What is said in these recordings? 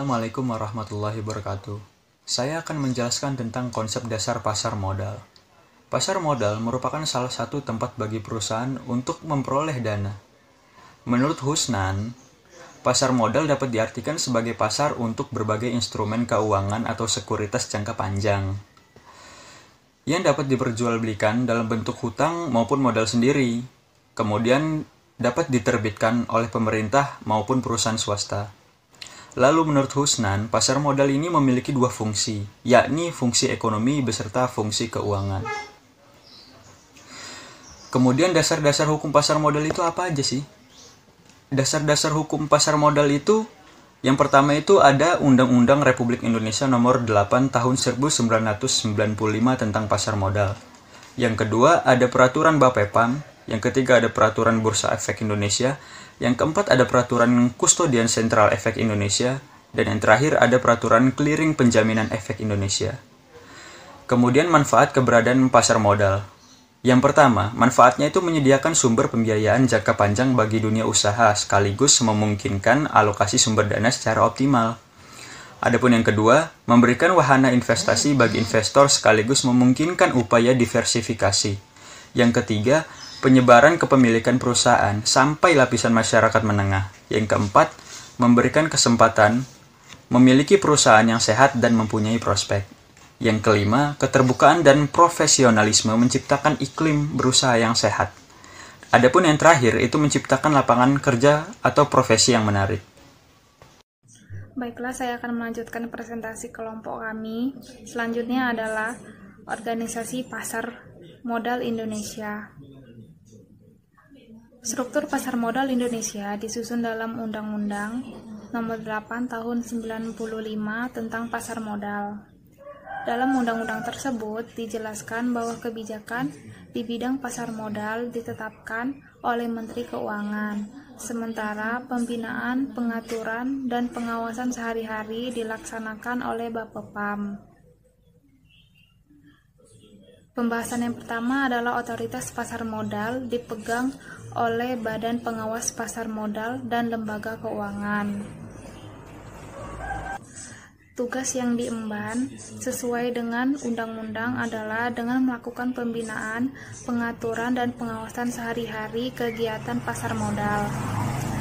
Assalamualaikum warahmatullahi wabarakatuh. Saya akan menjelaskan tentang konsep dasar pasar modal. Pasar modal merupakan salah satu tempat bagi perusahaan untuk memperoleh dana. Menurut Husnan, pasar modal dapat diartikan sebagai pasar untuk berbagai instrumen keuangan atau sekuritas jangka panjang yang dapat diperjualbelikan dalam bentuk hutang maupun modal sendiri, kemudian dapat diterbitkan oleh pemerintah maupun perusahaan swasta. Lalu menurut Husnan, pasar modal ini memiliki dua fungsi, yakni fungsi ekonomi beserta fungsi keuangan. Kemudian dasar-dasar hukum pasar modal itu apa aja sih? Dasar-dasar hukum pasar modal itu, yang pertama itu ada Undang-Undang Republik Indonesia Nomor 8 Tahun 1995 tentang pasar modal. Yang kedua ada Peraturan Bapepam, yang ketiga ada Peraturan Bursa Efek Indonesia, yang keempat ada Peraturan Kustodian Sentral Efek Indonesia, dan yang terakhir ada Peraturan Clearing Penjaminan Efek Indonesia. Kemudian manfaat keberadaan pasar modal. Yang pertama, manfaatnya itu menyediakan sumber pembiayaan jangka panjang bagi dunia usaha sekaligus memungkinkan alokasi sumber dana secara optimal. Adapun yang kedua, memberikan wahana investasi bagi investor sekaligus memungkinkan upaya diversifikasi. Yang ketiga, penyebaran kepemilikan perusahaan sampai lapisan masyarakat menengah. Yang keempat, memberikan kesempatan memiliki perusahaan yang sehat dan mempunyai prospek. Yang kelima, keterbukaan dan profesionalisme menciptakan iklim berusaha yang sehat. Adapun yang terakhir, itu menciptakan lapangan kerja atau profesi yang menarik. Baiklah, saya akan melanjutkan presentasi kelompok kami. Selanjutnya adalah Organisasi Pasar Modal Indonesia. Struktur pasar modal Indonesia disusun dalam Undang-Undang Nomor 8 Tahun 95 tentang pasar modal. Dalam undang-undang tersebut dijelaskan bahwa kebijakan di bidang pasar modal ditetapkan oleh Menteri Keuangan, sementara pembinaan, pengaturan, dan pengawasan sehari-hari dilaksanakan oleh Bapepam. Pembahasan yang pertama adalah otoritas pasar modal dipegang oleh Badan Pengawas Pasar Modal dan Lembaga Keuangan. Tugas yang diemban sesuai dengan undang-undang adalah dengan melakukan pembinaan, pengaturan, dan pengawasan sehari-hari kegiatan pasar modal.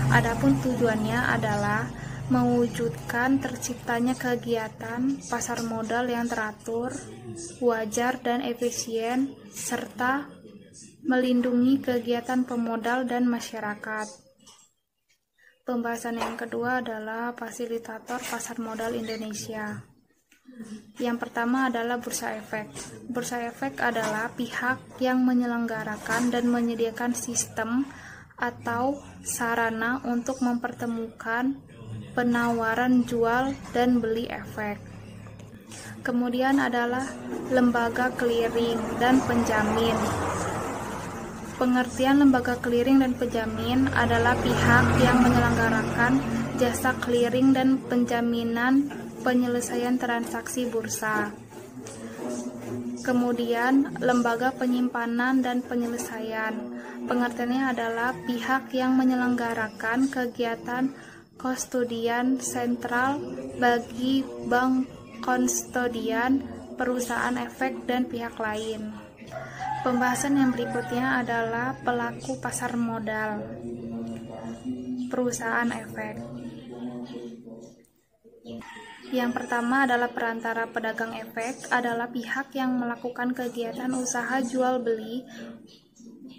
Adapun tujuannya adalah mewujudkan terciptanya kegiatan pasar modal yang teratur, wajar, dan efisien, serta melindungi kegiatan pemodal dan masyarakat. Pembahasan yang kedua adalah fasilitator pasar modal Indonesia. Yang pertama adalah Bursa Efek. Bursa Efek adalah pihak yang menyelenggarakan dan menyediakan sistem atau sarana untuk mempertemukan penawaran jual dan beli efek. Kemudian adalah lembaga clearing dan penjamin. Pengertian lembaga clearing dan penjamin adalah pihak yang menyelenggarakan jasa clearing dan penjaminan penyelesaian transaksi bursa. Kemudian lembaga penyimpanan dan penyelesaian. Pengertiannya adalah pihak yang menyelenggarakan kegiatan kustodian sentral bagi bank kustodian, perusahaan efek, dan pihak lain. Pembahasan yang berikutnya adalah pelaku pasar modal, perusahaan efek. Yang pertama adalah perantara pedagang efek, adalah pihak yang melakukan kegiatan usaha jual beli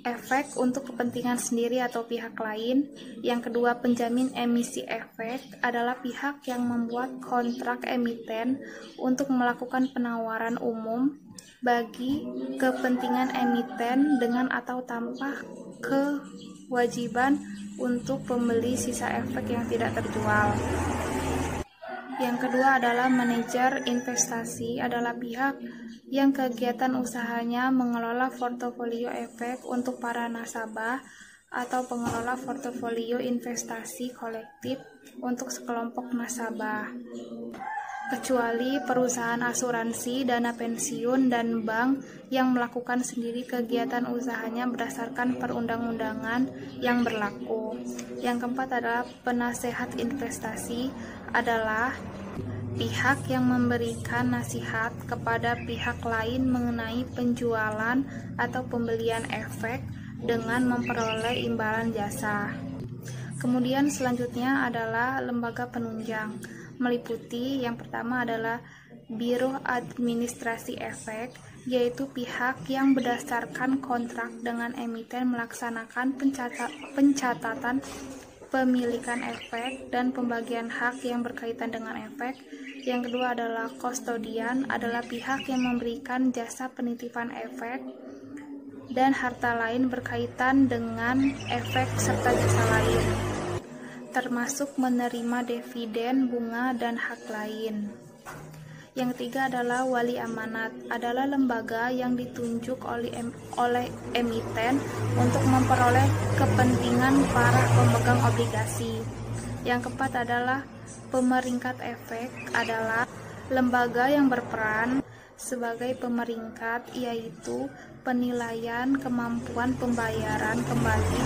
efek untuk kepentingan sendiri atau pihak lain. Yang kedua, penjamin emisi efek adalah pihak yang membuat kontrak emiten untuk melakukan penawaran umum bagi kepentingan emiten dengan atau tanpa kewajiban untuk pembeli sisa efek yang tidak terjual. Yang kedua adalah manajer investasi, adalah pihak yang kegiatan usahanya mengelola portofolio efek untuk para nasabah atau pengelola portofolio investasi kolektif untuk sekelompok nasabah. kecuali perusahaan asuransi, dana pensiun, dan bank yang melakukan sendiri kegiatan usahanya berdasarkan perundang-undangan yang berlaku. Yang keempat adalah penasehat investasi adalah pihak yang memberikan nasihat kepada pihak lain mengenai penjualan atau pembelian efek dengan memperoleh imbalan jasa. Kemudian selanjutnya adalah lembaga penunjang, meliputi yang pertama adalah Biro Administrasi Efek, yaitu pihak yang berdasarkan kontrak dengan emiten melaksanakan pencatatan pemilikan efek dan pembagian hak yang berkaitan dengan efek. Yang kedua adalah kustodian, adalah pihak yang memberikan jasa penitipan efek dan harta lain berkaitan dengan efek serta jasa lain, termasuk menerima dividen, bunga, dan hak lain. Yang ketiga adalah wali amanat, adalah lembaga yang ditunjuk oleh emiten untuk memperoleh kepentingan para pemegang obligasi. Yang keempat adalah pemeringkat efek, adalah lembaga yang berperan sebagai pemeringkat, yaitu penilaian kemampuan pembayaran kembali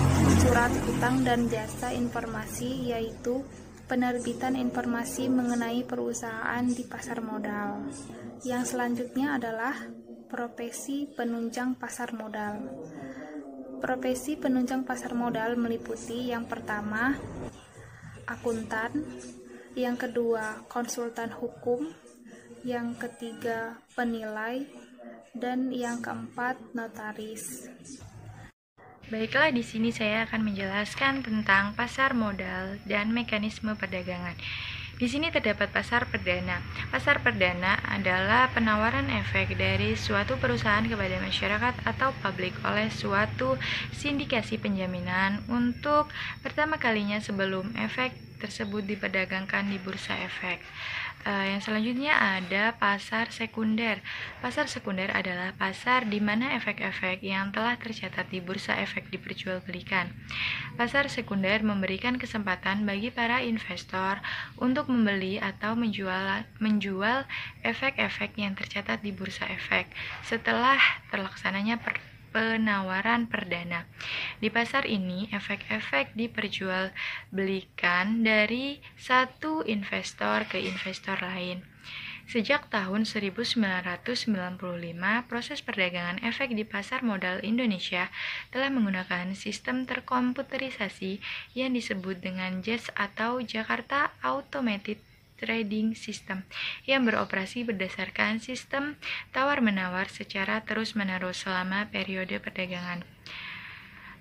surat hutang dan jasa informasi, yaitu penerbitan informasi mengenai perusahaan di pasar modal. Yang selanjutnya adalah profesi penunjang pasar modal. Profesi penunjang pasar modal meliputi yang pertama, akuntan, yang kedua, konsultan hukum, yang ketiga, penilai, dan yang keempat, notaris. Baiklah, di sini saya akan menjelaskan tentang pasar modal dan mekanisme perdagangan. Di sini terdapat pasar perdana. Pasar perdana adalah penawaran efek dari suatu perusahaan kepada masyarakat atau publik oleh suatu sindikasi penjaminan untuk pertama kalinya sebelum efek tersebut diperdagangkan di bursa efek. Yang selanjutnya ada pasar sekunder. Pasar sekunder adalah pasar di mana efek-efek yang telah tercatat di bursa efek diperjualbelikan. Pasar sekunder memberikan kesempatan bagi para investor untuk membeli atau menjual efek-efek yang tercatat di bursa efek setelah terlaksananya penawaran perdana. Di pasar ini, efek-efek diperjualbelikan dari satu investor ke investor lain. Sejak tahun 1995, proses perdagangan efek di pasar modal Indonesia telah menggunakan sistem terkomputerisasi yang disebut dengan JAS atau Jakarta Automated Trading System yang beroperasi berdasarkan sistem tawar-menawar secara terus-menerus selama periode perdagangan.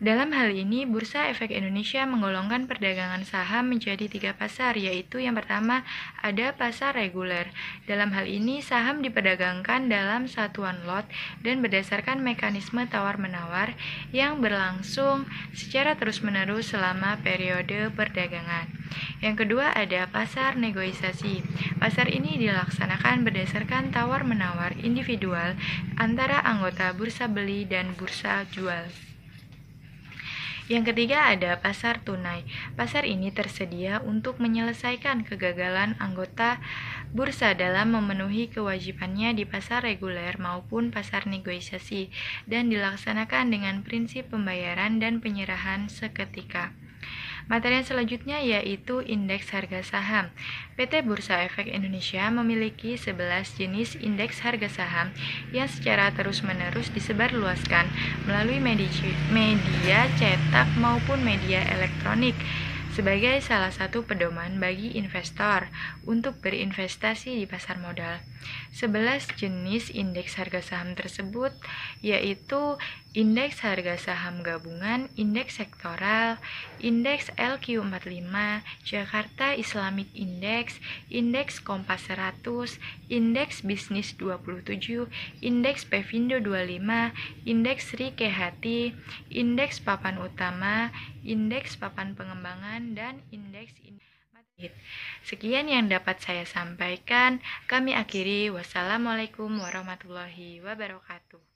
Dalam hal ini, Bursa Efek Indonesia menggolongkan perdagangan saham menjadi 3 pasar, yaitu yang pertama ada pasar reguler. Dalam hal ini, saham diperdagangkan dalam satuan lot dan berdasarkan mekanisme tawar-menawar yang berlangsung secara terus-menerus selama periode perdagangan. Yang kedua ada pasar negosiasi. Pasar ini dilaksanakan berdasarkan tawar-menawar individual antara anggota bursa beli dan bursa jual. Yang ketiga ada pasar tunai. Pasar ini tersedia untuk menyelesaikan kegagalan anggota bursa dalam memenuhi kewajibannya di pasar reguler maupun pasar negosiasi dan dilaksanakan dengan prinsip pembayaran dan penyerahan seketika. Materi yang selanjutnya yaitu indeks harga saham. PT Bursa Efek Indonesia memiliki 11 jenis indeks harga saham yang secara terus-menerus disebarluaskan melalui media cetak maupun media elektronik sebagai salah satu pedoman bagi investor untuk berinvestasi di pasar modal. 11 jenis indeks harga saham tersebut yaitu indeks harga saham gabungan, indeks sektoral, indeks LQ45, Jakarta Islamic Index, indeks Kompas 100, indeks Bisnis 27, indeks Pevindo 25, indeks Sri Kehati, indeks papan utama, indeks papan pengembangan, dan indeks matahit. Sekian yang dapat saya sampaikan. Kami akhiri. Wassalamualaikum warahmatullahi wabarakatuh.